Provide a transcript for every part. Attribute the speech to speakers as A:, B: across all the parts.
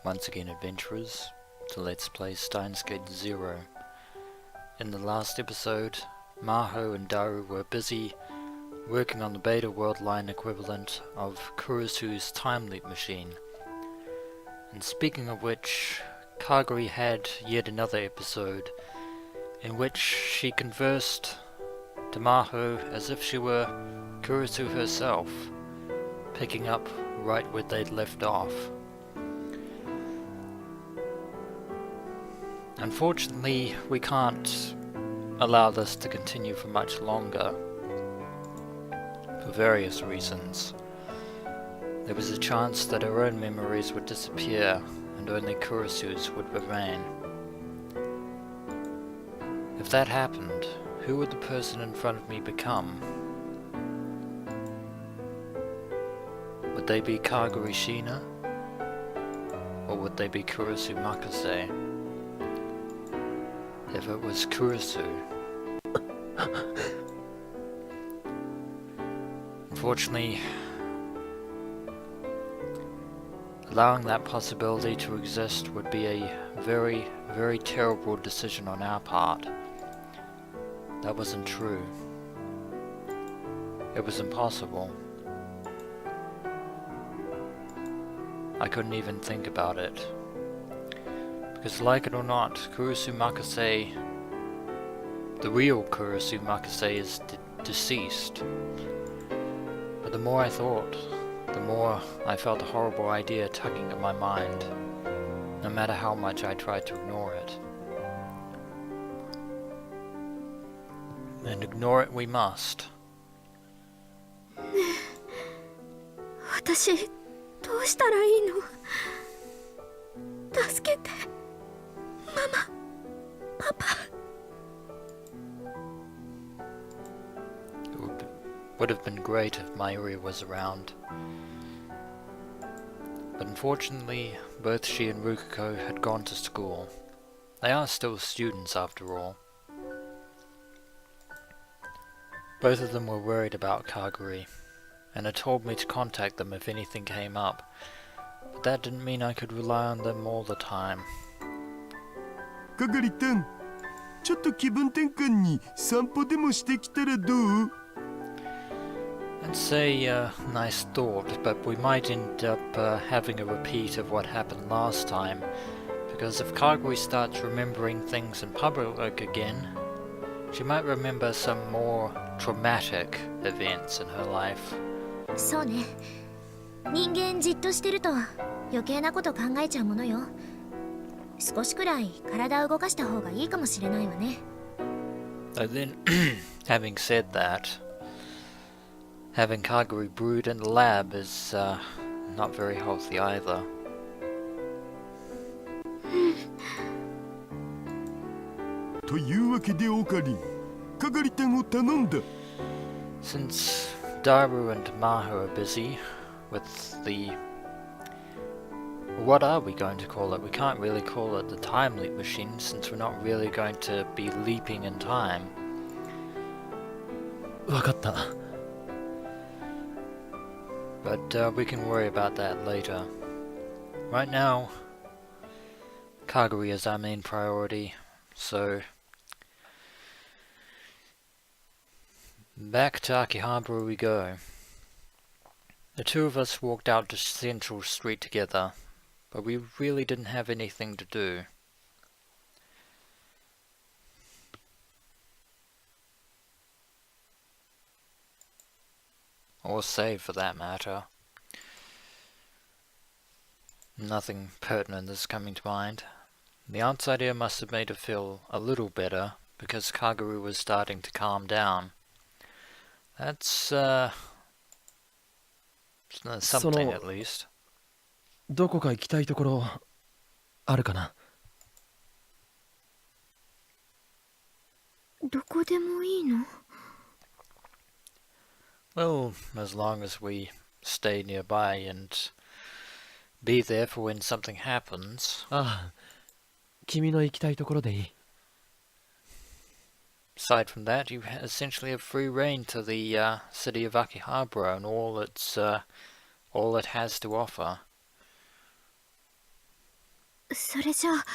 A: Once again, adventurers, to Let's Play Steins 0. In the last episode, Maho and Daru were busy working on the beta world line equivalent of Kurisu's time leap machine. And speaking of which, Kagari had yet another episode in which she conversed to Maho as if she were Kurisu herself, picking up right where they'd left off. Unfortunately, we can't allow this to continue for much longer, for various reasons. There was a chance that our own memories would disappear and only Kurisu's would remain. If that happened, who would the person in front of me become? Would they be Kagari Shina? Or would they be Kurisu Makase? If it was Kurisu. Unfortunately, allowing that possibility to exist would be a very, very terrible decision on our part. That wasn't true. It was impossible. I couldn't even think about it. Because like it or not, Kurisu Makase, the real Kurisu Makase, is deceased. But the more I thought, the more I felt a horrible idea tugging at my mind, no matter how much I tried to ignore it. And ignore it we must.
B: 私、どうしたらいいの？助けて。 Mama, Papa.
A: It would have been great if Mayuri was around. But unfortunately, both she and Rukuko had gone to school. They are still students after all. Both of them were worried about Kagari, and had told me to contact them if anything came up. But that didn't mean I could rely on them all the time.
C: Kagari tan, ちょっと気分転換に散歩でもしてきたらどう?
A: That's a nice thought, but we might end up having a repeat of what happened last time, because if Kagari starts remembering things in public again, she might remember some more traumatic events in her life.
B: そうね。人間じっとしてると余計なこと考えちゃうものよ。 少しくらい体を動かした方がいいかもしれないわね。
A: Then, having said that, having Kagari brewed in the lab is not very healthy either.
C: というわけでオカリン、Kagari tanを頼んだ。
A: Since Daru and Maho are busy with the... What are we going to call it? We can't really call it the time leap machine since we're not really going to be leaping in time.
D: わかった。
A: But we can worry about that later. Right now, Kagari is our main priority, so... Back to Akihabara we go. The two of us walked out to Central Street together, but we really didn't have anything to do. Or say, for that matter. Nothing pertinent is coming to mind. The outside air must have made her feel a little better, because Kagari was starting to calm down. That's, something at least.
D: どこか行きたいところあるかな?
B: どこでもいいの?
A: Well, as long as we stay nearby and be there for when something happens.
D: ああ、君の行きたいところでいい。
A: Aside from that, you essentially have free reign to the city of Akihabara and all it has to offer.
B: それじゃあ、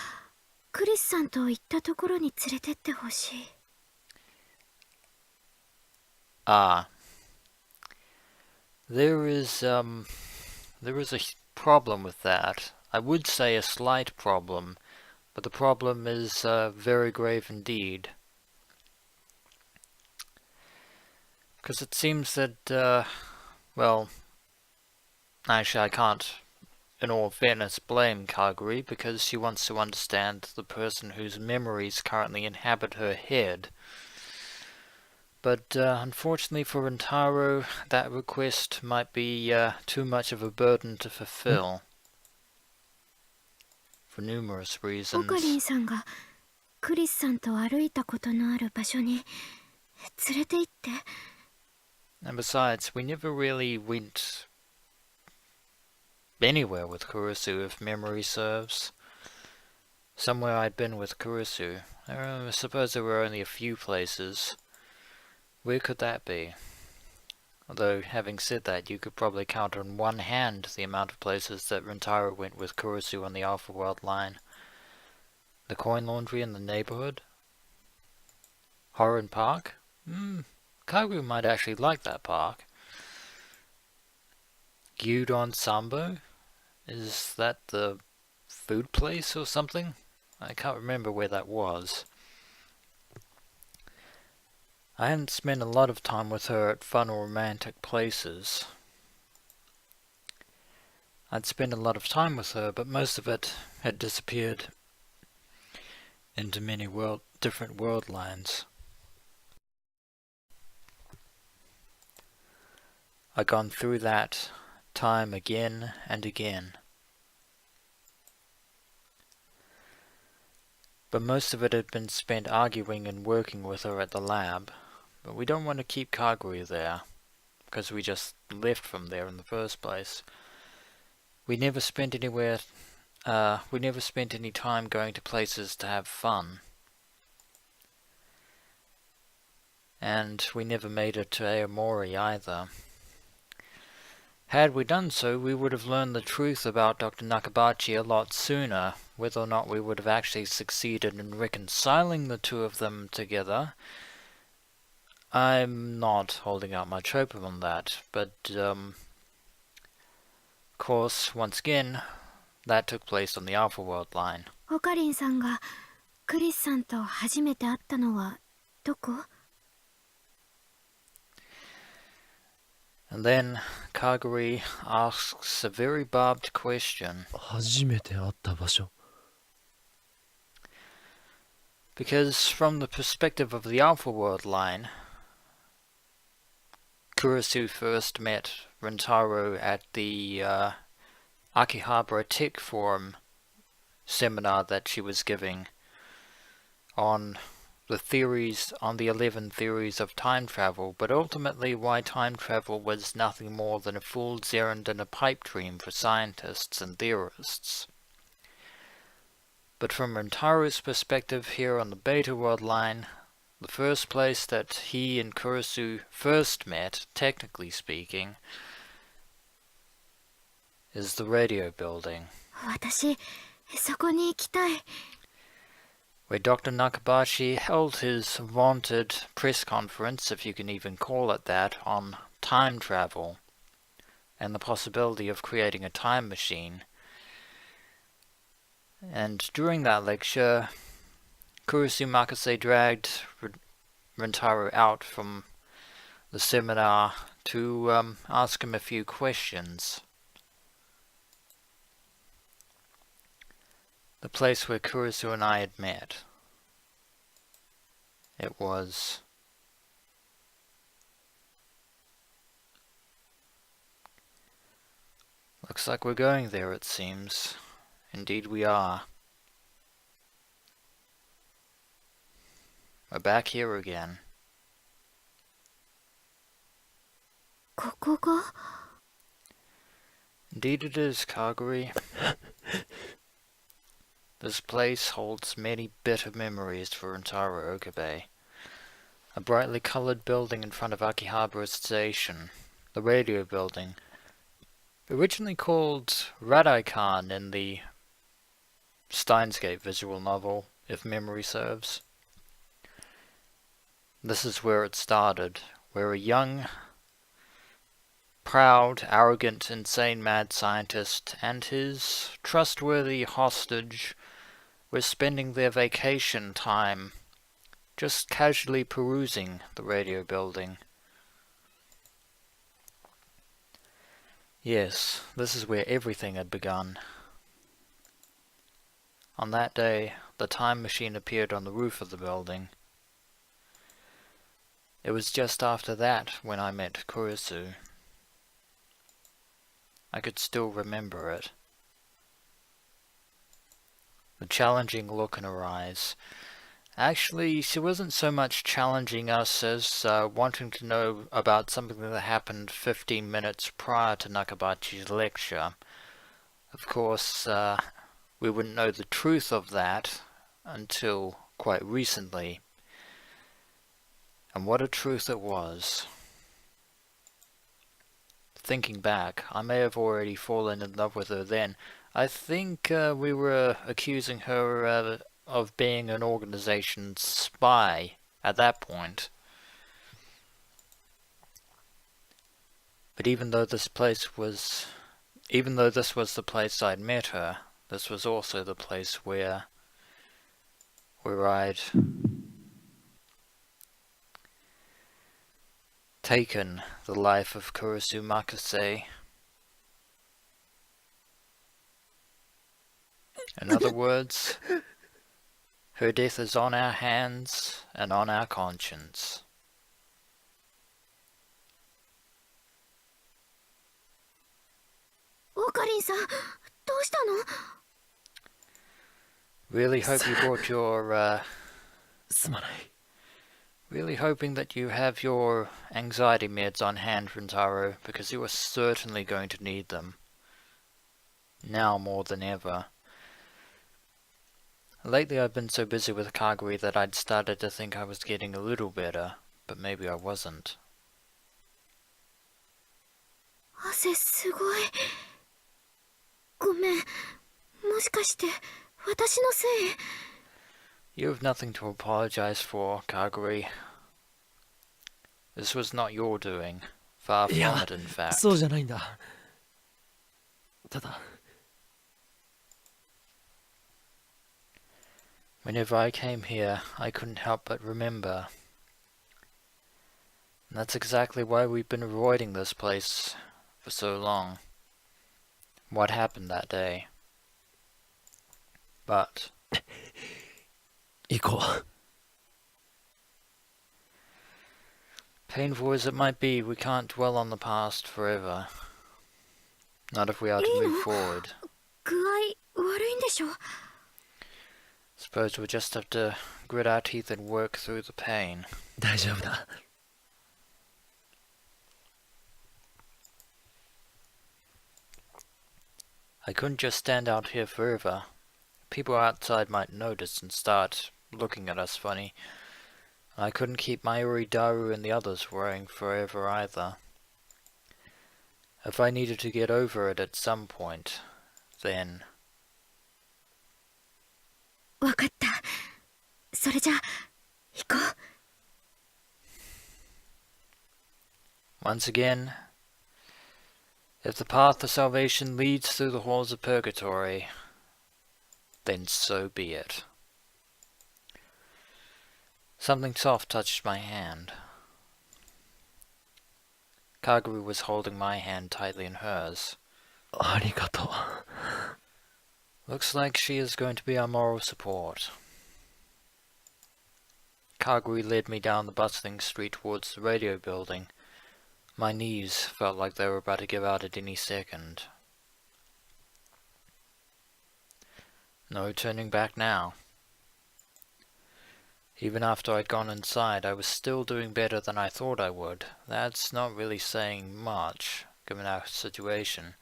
B: クリスさんと行ったところに連れてってほしい。
A: Ah, there is a problem with that. I would say a slight problem, but the problem is very grave indeed. Because it seems that, well, actually I can't, in all fairness, blame Kagari, because she wants to understand the person whose memories currently inhabit her head. But unfortunately for Rintaro, that request might be too much of a burden to fulfill. For numerous
B: オカリン
A: reasons.
B: さんがクリスさんと歩いたことのある場所に連れて行って。
A: And besides, we never really went anywhere with Kurisu, if memory serves. Somewhere I'd been with Kurisu. I suppose there were only a few places. Where could that be? Although, having said that, you could probably count on one hand the amount of places that Rintaro went with Kurisu on the Alpha World line. The coin laundry in the neighborhood? Horin Park? Kagu might actually like that park. Gyudon Sambo? Is that the food place or something? I can't remember where that was. I hadn't spent a lot of time with her at fun or romantic places. I'd spent a lot of time with her, but most of it had disappeared into many different world lines. I'd gone through that time again and again. But most of it had been spent arguing and working with her at the lab. But we don't want to keep Kagari there, because we just left from there in the first place. We never spent any time going to places to have fun. And we never made it to Aomori either. Had we done so, we would have learned the truth about Dr. Nakabachi a lot sooner. Whether or not we would have actually succeeded in reconciling the two of them together, I'm not holding out much hope on that. But, of course, once again, that took place on the Alpha World line.
B: オカリンさんがクリスさんと初めて会ったのはどこ？
A: And then Kagari asks a very barbed question.
D: 初めて会った場所。
A: Because from the perspective of the Alpha World line, Kurisu first met Rintaro at the Akihabara Tech Forum seminar that she was giving on the 11 theories of time travel, but ultimately why time travel was nothing more than a fool's errand and a pipe dream for scientists and theorists. But from Rintaro's perspective here on the Beta World line, the first place that he and Kurisu first met, technically speaking, is the radio building.
B: 私、そこに行きたい。
A: Where Dr. Nakabashi held his vaunted press conference, if you can even call it that, on time travel and the possibility of creating a time machine. And during that lecture, Kurisu Makase dragged Rintaro out from the seminar to ask him a few questions. The place where Kurisu and I had met. It was looks like we're going there, it seems. Indeed we are. We're back here again.
B: ここが？
A: Indeed it is, Kagari. This place holds many bitter memories for Rintaro Okabe. A brightly coloured building in front of Akihabara Station, the radio building, originally called Radaikan in the Steins visual novel, if memory serves. This is where it started, where a young, proud, arrogant, insane mad scientist and his trustworthy hostage were spending their vacation time just casually perusing the radio building. Yes, this is where everything had begun. On that day, the time machine appeared on the roof of the building. It was just after that when I met Kurisu. I could still remember it. The challenging look in her eyes. Actually, she wasn't so much challenging us as wanting to know about something that happened 15 minutes prior to Nakabachi's lecture. Of course, we wouldn't know the truth of that until quite recently. And what a truth it was. Thinking back, I may have already fallen in love with her then. I think we were accusing her of being an organization's spy at that point. But even though this was the place I'd met her, this was also the place where I'd taken the life of Kurisu Makase. In other words, her death is on our hands and on our conscience. Really hope you brought your, really hoping that you have your anxiety meds on hand, Rintaro, because you are certainly going to need them. Now more than ever. Lately I've been so busy with Kagari that I'd started to think I was getting a little better, but maybe I wasn't. You have nothing to apologize for, Kagari. This was not your doing. Far from it, in fact.
D: そうじゃないんだ。ただ
A: Whenever I came here, I couldn't help but remember. And that's exactly why we've been avoiding this place for so long. What happened that day. But
D: 行こう。
A: painful as it might be, we can't dwell on the past forever. Not if we are to move forward. Suppose we'll just have to grit our teeth and work through the pain.
D: 大丈夫だ。
A: I couldn't just stand out here forever. People outside might notice and start looking at us funny. I couldn't keep Mayuri, Daru and the others worrying forever either. If I needed to get over it at some point, then...
B: わかった。それじゃ、行こう。
A: Once again, if the path to salvation leads through the halls of purgatory, then so be it. Something soft touched my hand. Kagari was holding my hand tightly in hers.
D: ありがとう。
A: Looks like she is going to be our moral support. Kagari led me down the bustling street towards the radio building. My knees felt like they were about to give out at any second. No turning back now. Even after I'd gone inside, I was still doing better than I thought I would. That's not really saying much, given our situation,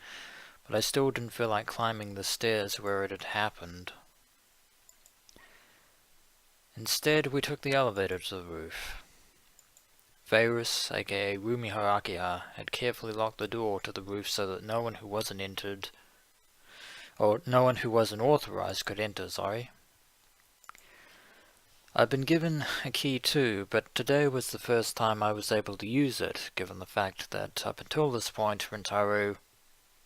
A: but I still didn't feel like climbing the stairs where it had happened. Instead, we took the elevator to the roof. Varus, aka Rumiho Akiha, had carefully locked the door to the roof so that no one who wasn't entered... Or no one who wasn't authorized could enter, sorry. I'd been given a key too, but today was the first time I was able to use it, given the fact that up until this point Rintaro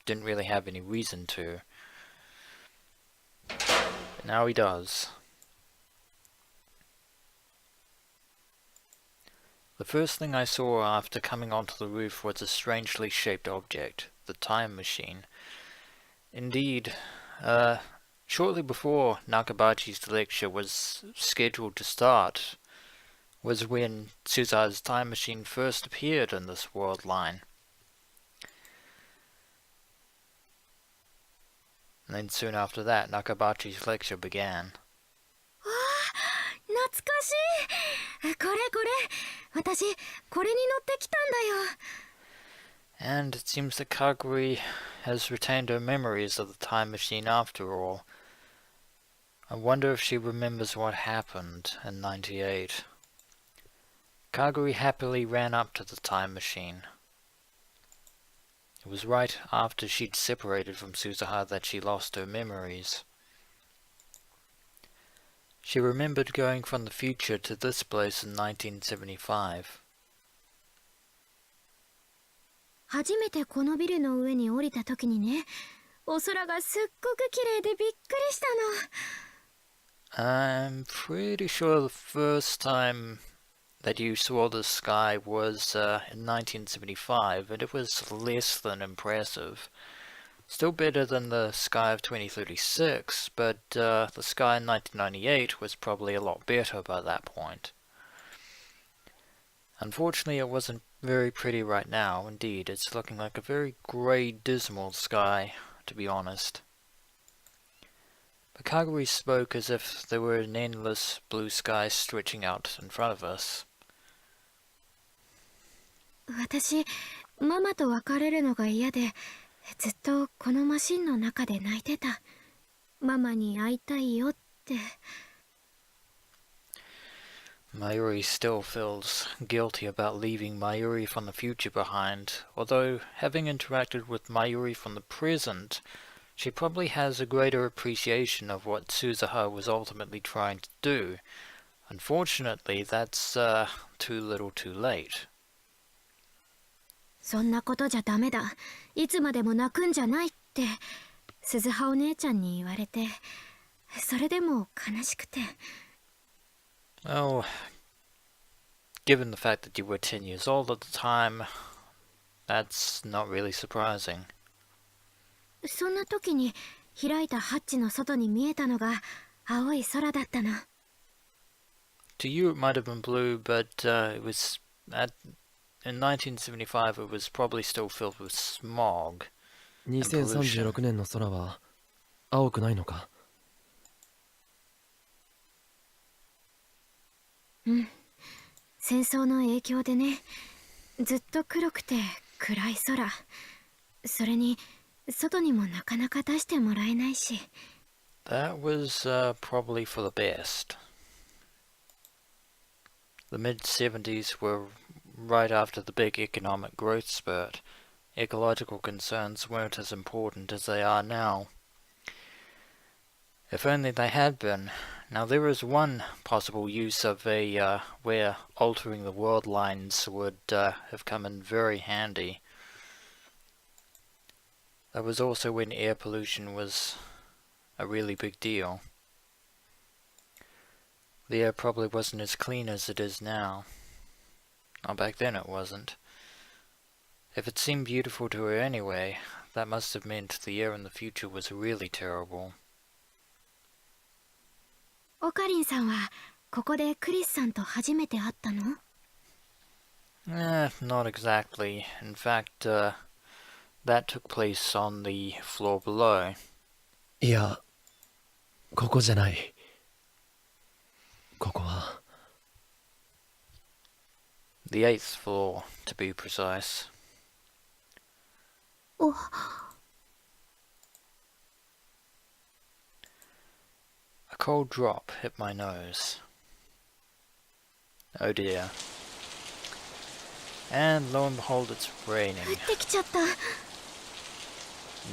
A: didn't really have any reason to. But now he does. The first thing I saw after coming onto the roof was a strangely shaped object, the time machine. Indeed, shortly before Nakabachi's lecture was scheduled to start was when Suza's time machine first appeared in this world line. And then soon after that, Nakabachi's lecture began.
B: 懐かしい。これ私これに乗ってきたんだよ。
A: And it seems that Kagari has retained her memories of the time machine after all. I wonder if she remembers what happened in 98. Kagari happily ran up to the time machine. It was right after she'd separated from Suzaha that she lost her memories. She remembered going from the future to this place in 1975.
B: 初めてこのビルの上に降りた時にね、お空がすっごく綺麗でびっくりしたの。
A: I'm pretty sure the first time that you saw the sky was in 1975, and it was less than impressive. Still better than the sky of 2036, but the sky in 1998 was probably a lot better by that point. Unfortunately, it wasn't very pretty right now. Indeed, it's looking like a very grey, dismal sky, to be honest. But Kagari spoke as if there were an endless blue sky stretching out in front of us.
B: 私、ママと別れるのが嫌で、ずっとこのマシンの中で泣いてた。ママに会いたいよって。
A: Mayuri still feels guilty about leaving Mayuri from the future behind, although having interacted with Mayuri from the present, she probably has a greater appreciation of what Suzaha was ultimately trying to do. Unfortunately, that's too little too late.
B: そんなことじゃダメだ。いつまでも泣くんじゃないって、鈴葉お姉ちゃんに言われて、それでも悲しくて。
A: Oh, given the fact that you were 10 years old at the time, that's not really surprising.
B: そんな時に開いたハッチの外に見えたのが青い空だったの。
A: To you it might have been blue, but it was in 1975 it was probably still filled with smog and pollution.
D: 2036年の空は青くないのか。
B: うん、戦争の影響でね、ずっと黒くて暗い空。それに外にもなかなか出してもらえないし。
A: That was probably for the best. The mid-70s were right after the big economic growth spurt. Ecological concerns weren't as important as they are now. If only they had been. Now there is one possible use of where altering the world lines would have come in very handy. That was also when air pollution was a really big deal. The air probably wasn't as clean as it is now. Not back then it wasn't. If it seemed beautiful to her anyway, that must have meant the air in the future was really terrible.
B: オカリンさんはここでクリスさんと初めて会ったの？
A: Not exactly. In fact, that took place on the floor below.
D: いや、ここじゃない。ここは
A: The 8th floor, to be precise.
B: お、
A: A cold drop hit my nose. Oh dear. And lo and behold, it's
B: 降
A: raining.
B: ってきちゃった。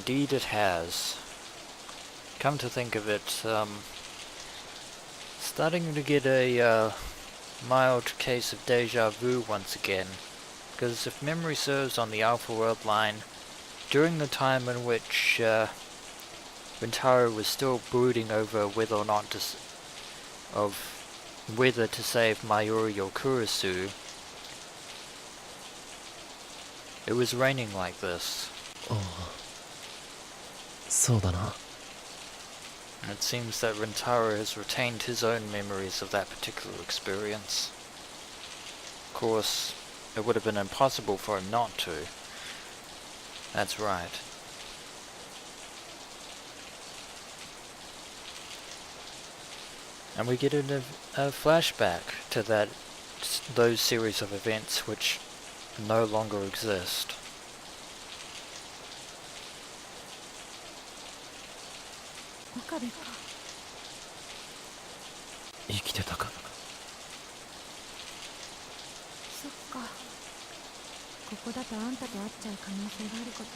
A: Indeed it has. come to think of it, starting to get a mild case of deja vu once again, because if memory serves on the Alpha World line, during the time in which Rintaro was still brooding over whether or not to whether to save Mayuri or Kurisu, it was raining like this.
D: ああ、そうだな。
A: And it seems that Rintaro has retained his own memories of that particular experience. Of course, it would have been impossible for him not to. That's right. And we get a flashback to those series of events which no longer exist.
B: 岡部か。
D: 生きてたか。
B: そっか。ここだとあんたと会っちゃう可能性があること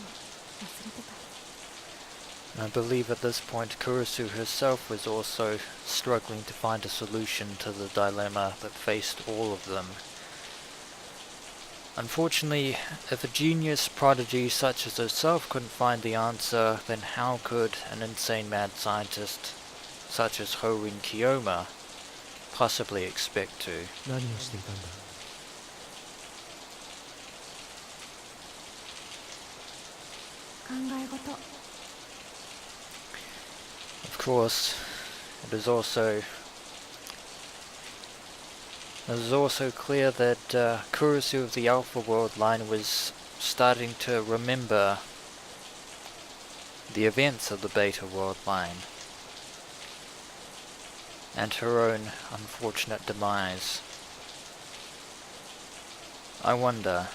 B: 忘れてた。
A: I believe at this point Kurisu herself was also struggling to find a solution to the dilemma that faced all of them. Unfortunately, if a genius prodigy such as herself couldn't find the answer, then how could an insane mad scientist such as Horin Kiyoma possibly expect to?
D: 何をしていたんだ。
B: 考え事。
A: Of course, it is also clear that Kurisu of the Alpha World line was starting to remember the events of the Beta World line and her own unfortunate demise. I wonder,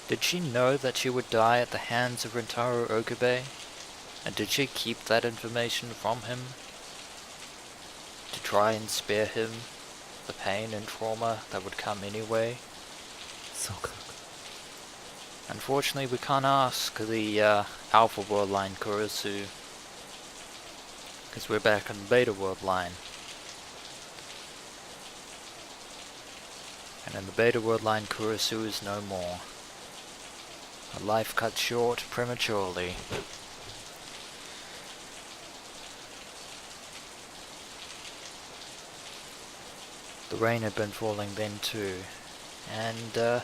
A: did she know that she would die at the hands of Rintaro Okabe? And did she keep that information from him to try and spare him the pain and trauma that would come anyway?
D: そうか。
A: Unfortunately, we can't ask the Alpha World line Kurisu, because we're back on the Beta World line. And in the Beta World line, Kurisu is no more. Her life cut short prematurely. The rain had been falling then too, and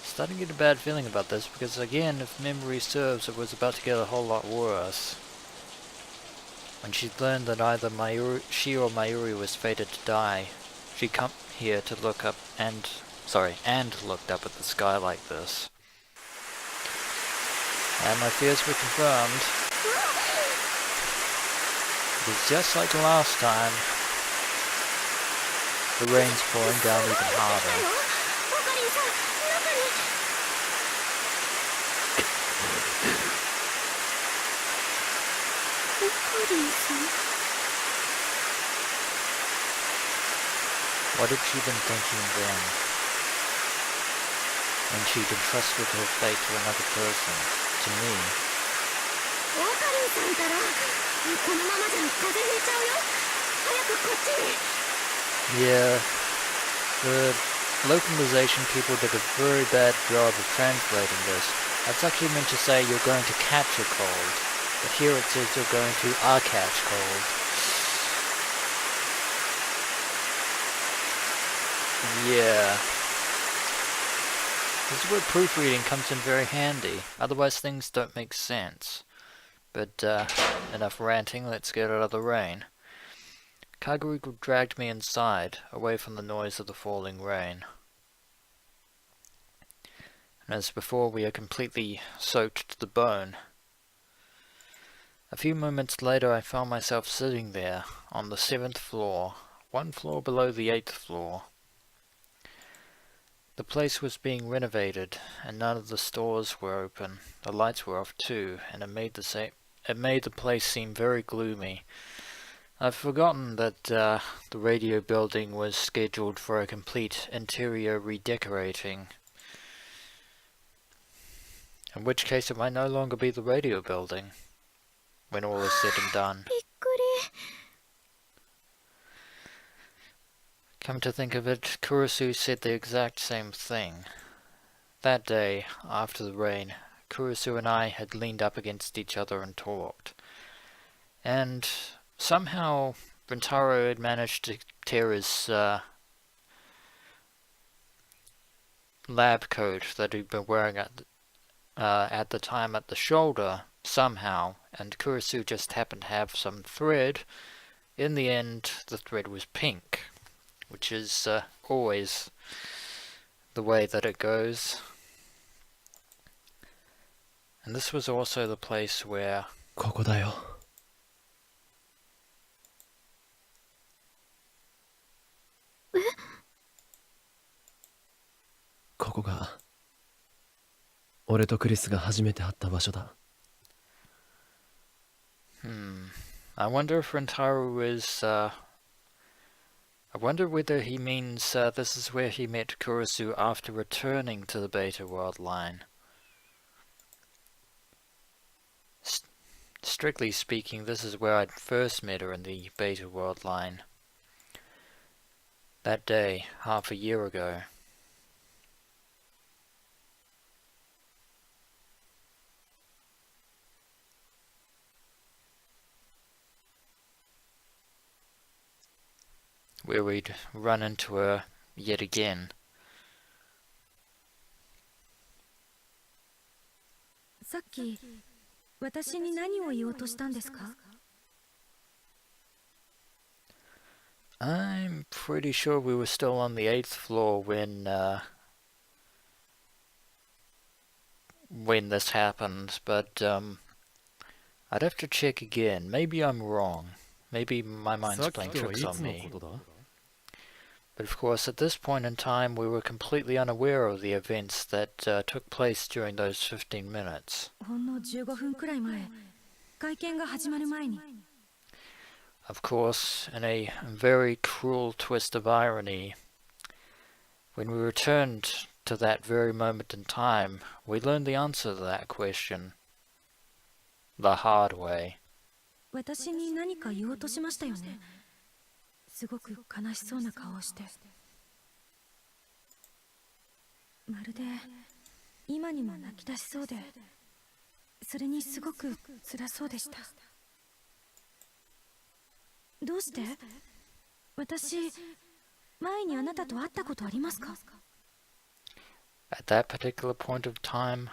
A: starting to get a bad feeling about this, because again, if memory serves, it was about to get a whole lot worse. When she learned that either she or Mayuri was fated to die, she come here to look up and looked up at the sky like this. And my fears were confirmed. It was just like last time. The rain's pouring down even harder. What had she been thinking then, when she'd entrusted her fate to another person, to me? Yeah, the localization people did a very bad job of translating this. That's actually meant to say you're going to catch a cold, but here it says you're going to catch cold. Yeah. This is where proofreading comes in very handy, otherwise things don't make sense. But enough ranting, let's get out of the rain. Kagari dragged me inside, away from the noise of the falling rain. And as before, we are completely soaked to the bone. A few moments later, I found myself sitting there, on the 7th floor, one floor below the 8th floor. The place was being renovated, and none of the stores were open. The lights were off too, and it made the place seem very gloomy. I've forgotten that the radio building was scheduled for a complete interior redecorating. In which case it might no longer be the radio building. when all is said and done.
B: びっくり。
A: Come to think of it, Kurisu said the exact same thing. That day, after the rain, Kurisu and I had leaned up against each other and talked. And somehow Rintaro had managed to tear his lab coat that he'd been wearing at the time at the shoulder somehow, and Kurisu just happened to have some thread. In the end, the thread was pink, which is always the way that it goes. And this was also the place where
D: ここだよ。ここが俺とクリスが初めて会った場所だ。
A: I wonder if Rintaro is I wonder whether he means this is where he met Kurisu after returning to the Beta World line. Strictly speaking, this is where I'd first met her in the Beta World line. That day, half a year ago. Where we'd run into her yet again.
E: さっき私に何を言おうとしたんですか？
A: I'm pretty sure we were still on the 8th floor when this happened, but I'd have to check again. Maybe I'm wrong. Maybe my mind's playing tricks on me. But of course, at this point in time, we were completely unaware of the events that took place during those 15 minutes.
E: ほんの15分くらい前、会見が始まる前に。
A: Of course, in a very cruel twist of irony, when we returned to that very moment in time, we learned the answer to that question. The hard way.
E: 私に何か言おうとしましたよね。すごく悲しそうな顔をして。まるで今にも泣き出しそうで、それにすごく辛そうでした。どうして？私、前にあなたと会ったことありますか？
A: At that particular point of time,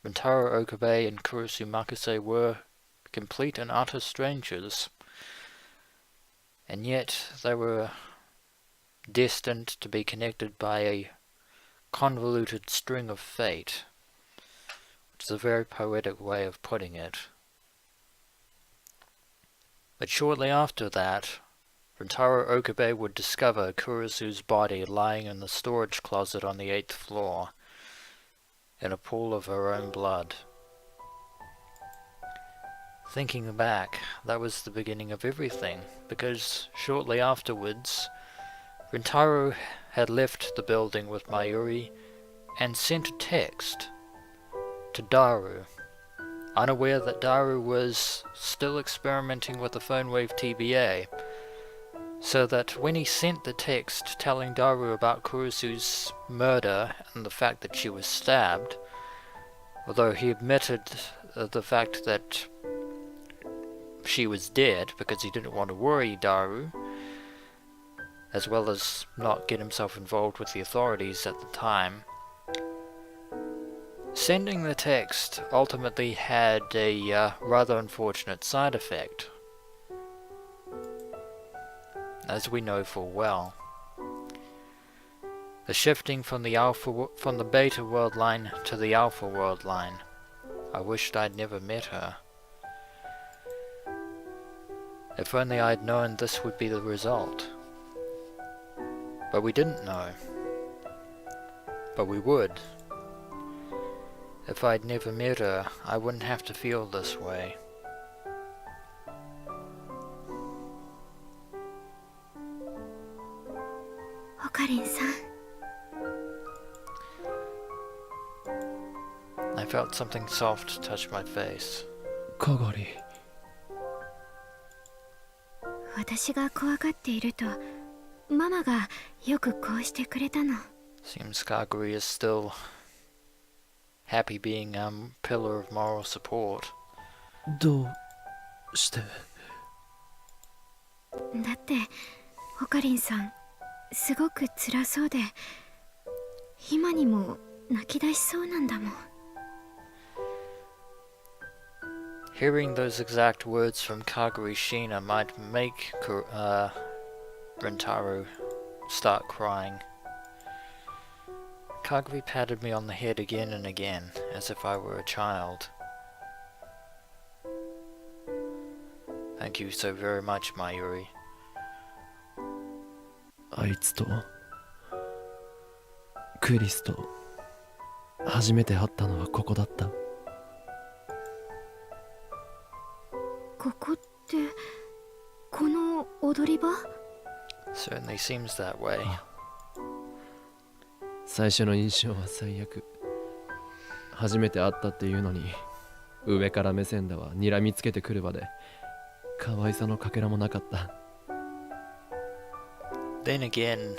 A: Rintaro Okabe and Kurisu Makase were complete and utter strangers, and yet they were destined to be connected by a convoluted string of fate, which is a very poetic way of putting it. But shortly after that, Rintaro Okabe would discover Kurisu's body lying in the storage closet on the 8th floor, in a pool of her own blood. Thinking back, that was the beginning of everything, because shortly afterwards, Rintaro had left the building with Mayuri and sent a text to Daru, unaware that Daru was still experimenting with the phone wave TBA, so that when he sent the text telling Daru about Kurisu's murder and the fact that she was stabbed, although he admitted the fact that she was dead because he didn't want to worry Daru, as well as not get himself involved with the authorities at the time, sending the text ultimately had a rather unfortunate side effect, as we know full well. The shifting from the Beta World line to the Alpha World line. I wished I'd never met her. If only I'd known this would be the result. But we didn't know. But we would. If I'd never met her, I wouldn't have to feel this way. I felt something soft touch my face.
D: カガリ。
B: 私が怖がっているとママがよくこうしてくれたの。
A: Seems Kagari is still happy being a pillar of moral support.
D: どうして？
B: だってホカリンさんすごく辛そうで今にも泣き出しそうなんだもん。
A: Hearing those exact words from Kagari Shina might make Rintaro start crying. Kagari patted me on the head again and again, as if I were a child. Thank you so very much, Mayuri.
D: あいつとクリスと初めて会ったのはここだった。
B: ここってこの踊り場？
A: Certainly seems that way.
D: 最初の印象は最悪。初めて会ったっていうのに上から目線だわ、睨みつけてくる場で可愛さのかけらもなかった。
A: Then again,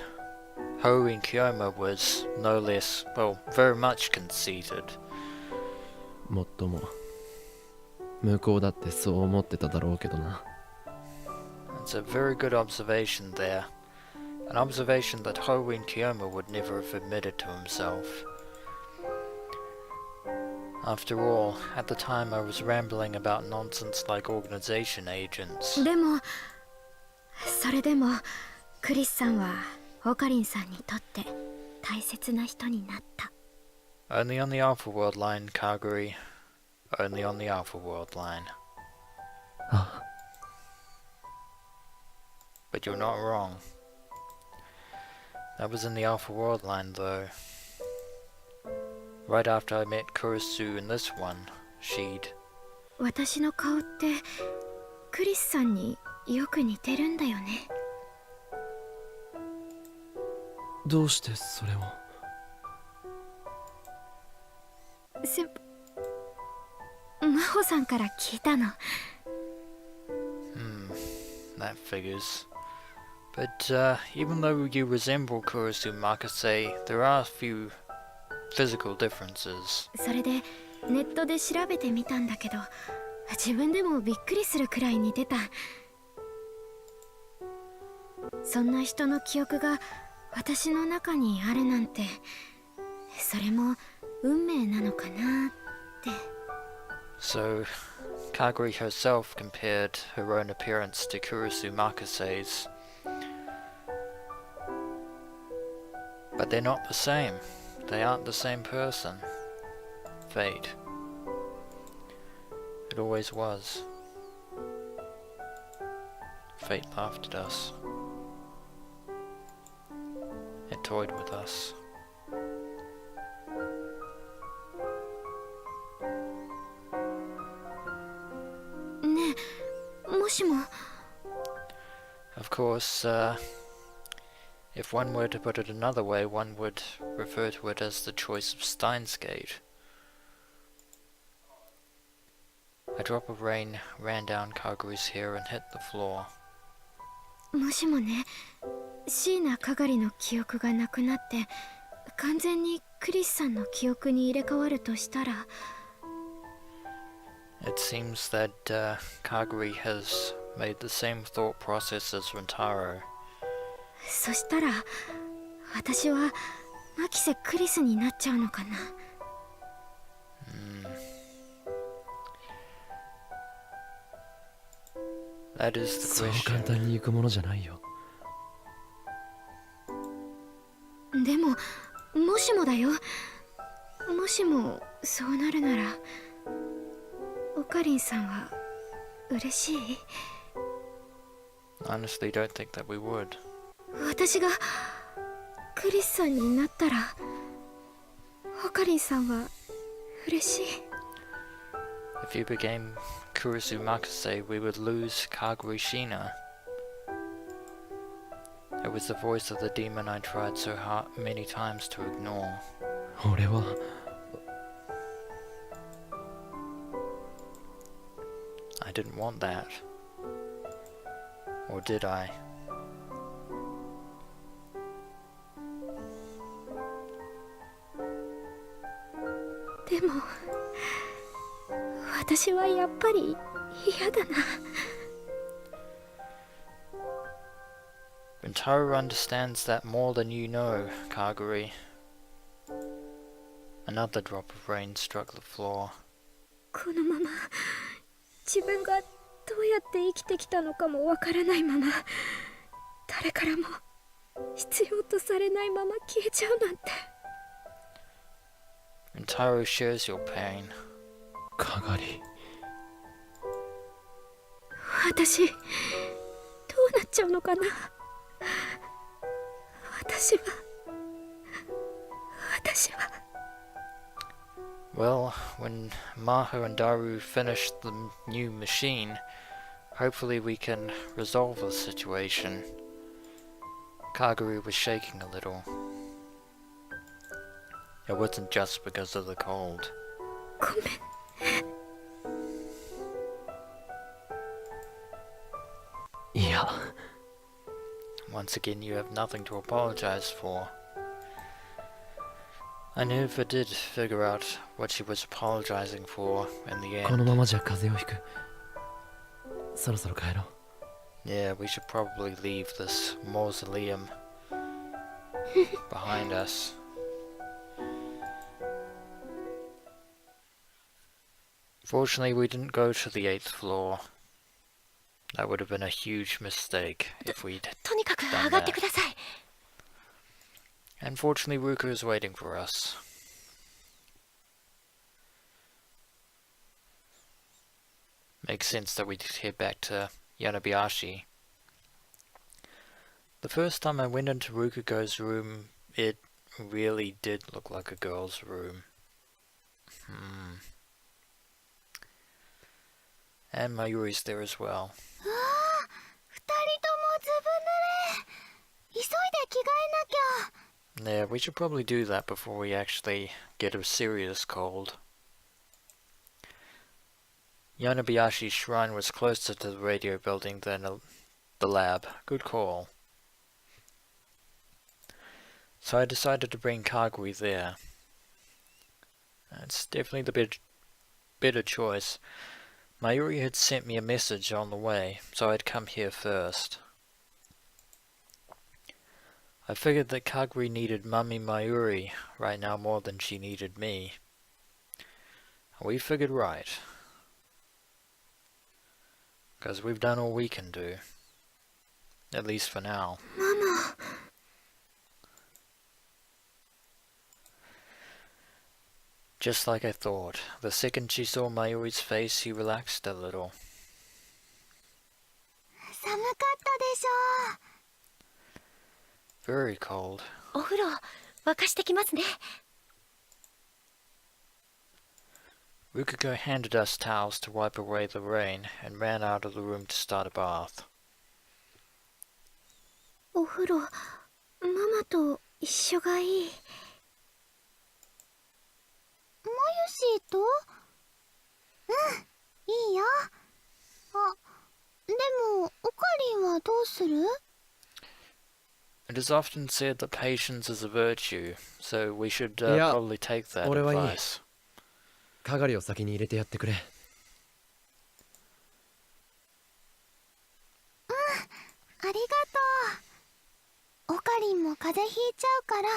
A: Haruin Kiyoma was no less, well, very much conceited.
D: もっとも向こうだってそう思ってただろうけどな。
A: It's a very good observation there. An observation that Haruin Kiyoma would never have admitted to himself. After all, at the time I was rambling about nonsense like organization agents.
B: でもそれでもクリスさんはホカリンさんにとって大切な人になった。
A: Only on the Alpha World line, Kagari. Only on the Alpha World line.
D: あ、
A: But you're not wrong. That was in the Alpha World line, though. Right after I met Kurisu in this one, she'd...
B: 私の顔ってクリスさんによく似てるんだよね。
D: どうしてそれを？
B: 先輩、真帆さんから聞いたの。
A: that figures. But even though you resemble Kurisu Makase, there are a few physical differences.
B: それでネットで調べてみたんだけど自分でもびっくりするくらい似てた。そんな人の記憶が私の中にあるなんて、それも運命なのかなって。
A: So, Kagari herself compared her own appearance to Kurisu Makase's. But they're not the same. They aren't the same person. Fate. It always was. Fate laughed at us. It toyed with us.
B: ねえ、もしも。
A: Of course, if one were to put it another way, one would refer to it as the choice of Steins Gate. A drop of rain ran down Kagari's hair and hit the floor.
B: もしもね、椎名かがりの記憶がなくなって完全にクリスさんの記憶に入れ替わるとしたら。
A: It seems that Kagari has made the same thought process as Rintaro.
B: そしたら私は牧瀬クリスになっちゃうのかな。
A: That is the
D: そう簡
A: question.
D: 単にいくものじゃないよ。
B: でももしもだよ、もしもそうなるならオカリンさんは嬉しい？
A: Honestly, don't think that we would.
B: 私がクリスさんになったらオカリンさんは嬉しい？
A: If you became Kurisu Makase, we would lose Kagari Shina. It was the voice of the demon I tried so hard many times to ignore.
D: 俺は
A: I didn't want that. Or did I?
B: でも私はやっぱり嫌だな。
A: Rintaro understands that more than you know, Kagari. Another drop of rain struck the floor.
B: このまま自分がどうやって生きてきたのかもわからないまま、誰からも必要とされないまま消えちゃうなんて。
A: Rintaro shares your pain.
D: かがり。
B: 私どうなっちゃうのかな。私は
A: Well, when Maho and Daru finish the new machine, hopefully we can resolve the situation. Kagari was shaking a little. It wasn't just because of the cold.
B: ごめん。
D: いや、
A: Once again, you have nothing to apologize for. I never did figure out what she was apologizing for in the
D: この
A: end.
D: ままじゃ風邪をひく。そろそろ帰ろう。
A: Yeah, we should probably leave this mausoleum behind us. Fortunately, we didn't go to the 8th floor. That would have been a huge mistake if we'd
B: とにかく
A: done
B: 上がって
A: that.
B: ください。
A: Unfortunately, Ruka is waiting for us. Makes sense that we'd head back to Yanabayashi. The first time I went into Rukago's room, it really did look like a girl's room. And Mayuri's there as well.
B: 2人ともずぶ濡れ。急いで着替えなきゃ。
A: Yeah, we should probably do that before we actually get a serious cold. Yanabayashi's shrine was closer to the radio building than the lab. Good call. So I decided to bring Kagari there. It's definitely the better choice. Mayuri had sent me a message on the way, so I'd come here first. I figured that Kagari needed Mummy Mayuri right now more than she needed me. We figured right. Because we've done all we can do. At least for now.
B: Mama.
A: Just like I thought. The second she saw Mayuri's face, she relaxed a little.
B: 寒かったでしょ
A: Very cold.
B: う。お風呂沸かしてきますね。
A: Rukago handed us towels to wipe away the rain and ran out of the room to start a bath.
B: お風呂ママと一緒がいい。マユシーと？いいよ。あ、でもオカリンはどうする？
A: It is often said that patience is a virtue, so we should
D: Yeah,
A: probably take that
D: 俺はいい。
A: advice.
D: かがりを先に入れてやってくれ。
B: ありがとう。オカリンも風邪ひいちゃうから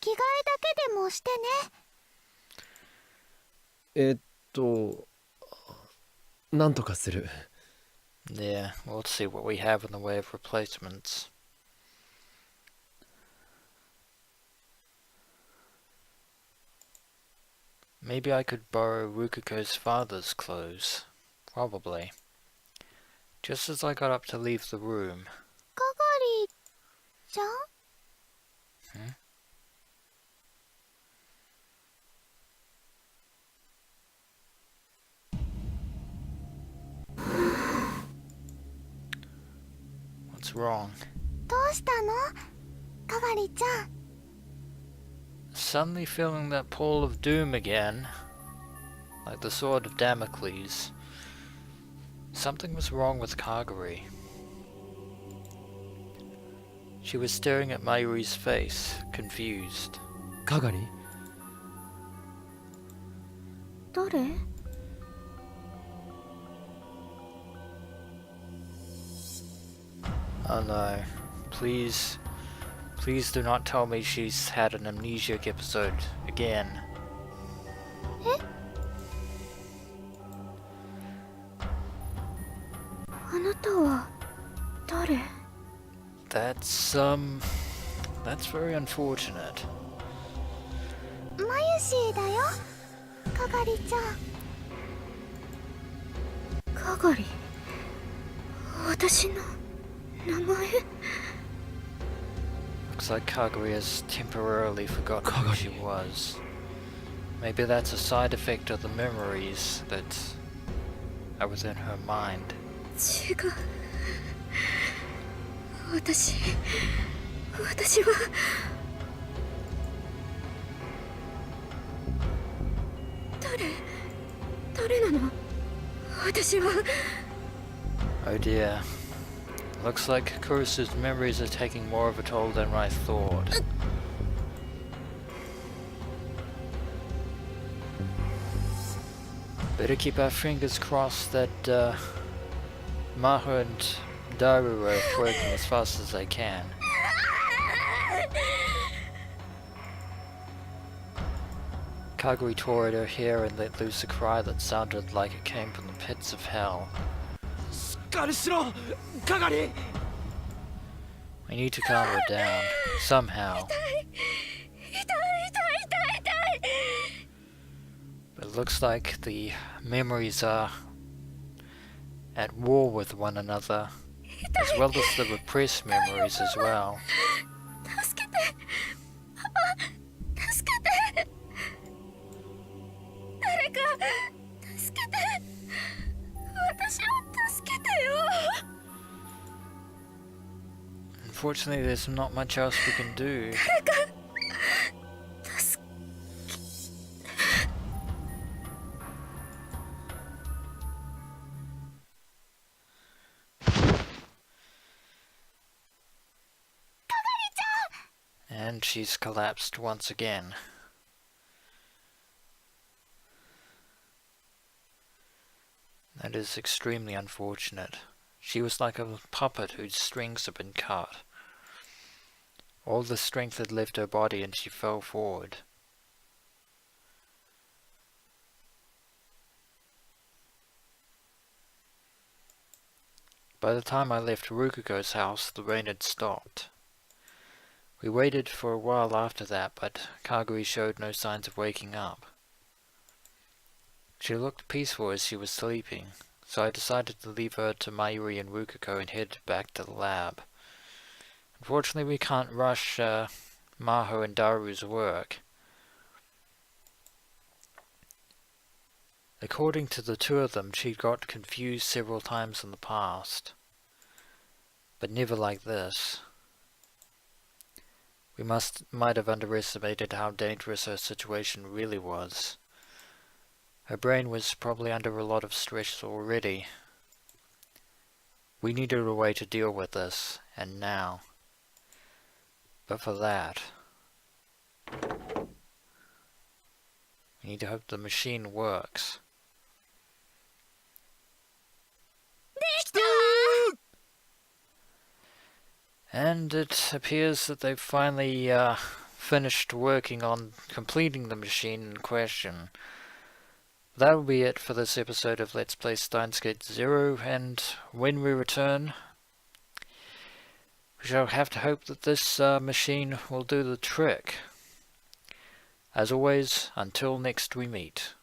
B: 着替えだけでもしてね。
D: なんとかする。
A: Yeah, we'll see what we have in the way of replacements. Maybe I could borrow Rukako's father's clothes. Probably. Just as I got up to leave the room.
B: かがりちゃん？
A: What's wrong?
B: どうしたの？かがりちゃん。
A: Suddenly feeling that pull of doom again. Like the sword of Damocles. Something was wrong with Kagari. She was staring at Mayuri's face, confused.
D: かがり
B: 誰？
A: Oh no. Please do not tell me she's had an amnesiac episode again.
B: あなたは誰？
A: That's very unfortunate.
B: マユシーだよ、かがりちゃん。かがり、私の名前？
A: Looks like Kagari has temporarily forgotten who she was. Maybe that's a side effect of the memories that are within her mind.
B: 違う。私は誰なの？私は。
A: Oh dear. Looks like Kurisu's memories are taking more of a toll than I thought. Better keep our fingers crossed that Maho and Daru are working as fast as they can. Kagari tore at her hair and let loose a cry that sounded like it came from the pits of hell.
C: しっかりしろかがり
A: We need to calm her down, somehow. But it looks like the memories are at war with one another, as well as the repressed memories as well.
B: 助けて。助けて。誰か助けて。私を助けてよ。
A: Unfortunately, there's not much else we can do.
B: 誰か助け。
A: And she's collapsed once again. That is extremely unfortunate. She was like a puppet whose strings had been cut. All the strength had left her body and she fell forward. By the time I left Rukuko's house, the rain had stopped. We waited for a while after that, but Kagari showed no signs of waking up. She looked peaceful as she was sleeping, so I decided to leave her to Mayuri and Rukuko and head back to the lab. Unfortunately, we can't rush Maho and Daru's work. According to the two of them, she got confused several times in the past, but never like this. We might have underestimated how dangerous her situation really was. Her brain was probably under a lot of stress already. We needed a way to deal with this, and now. But for that, we need to hope the machine works. And it appears that they've finally finished working on completing the machine in question. That will be it for this episode of Let's Play Steins Gate 0, and when we return, we shall have to hope that this machine will do the trick. As always, until next we meet.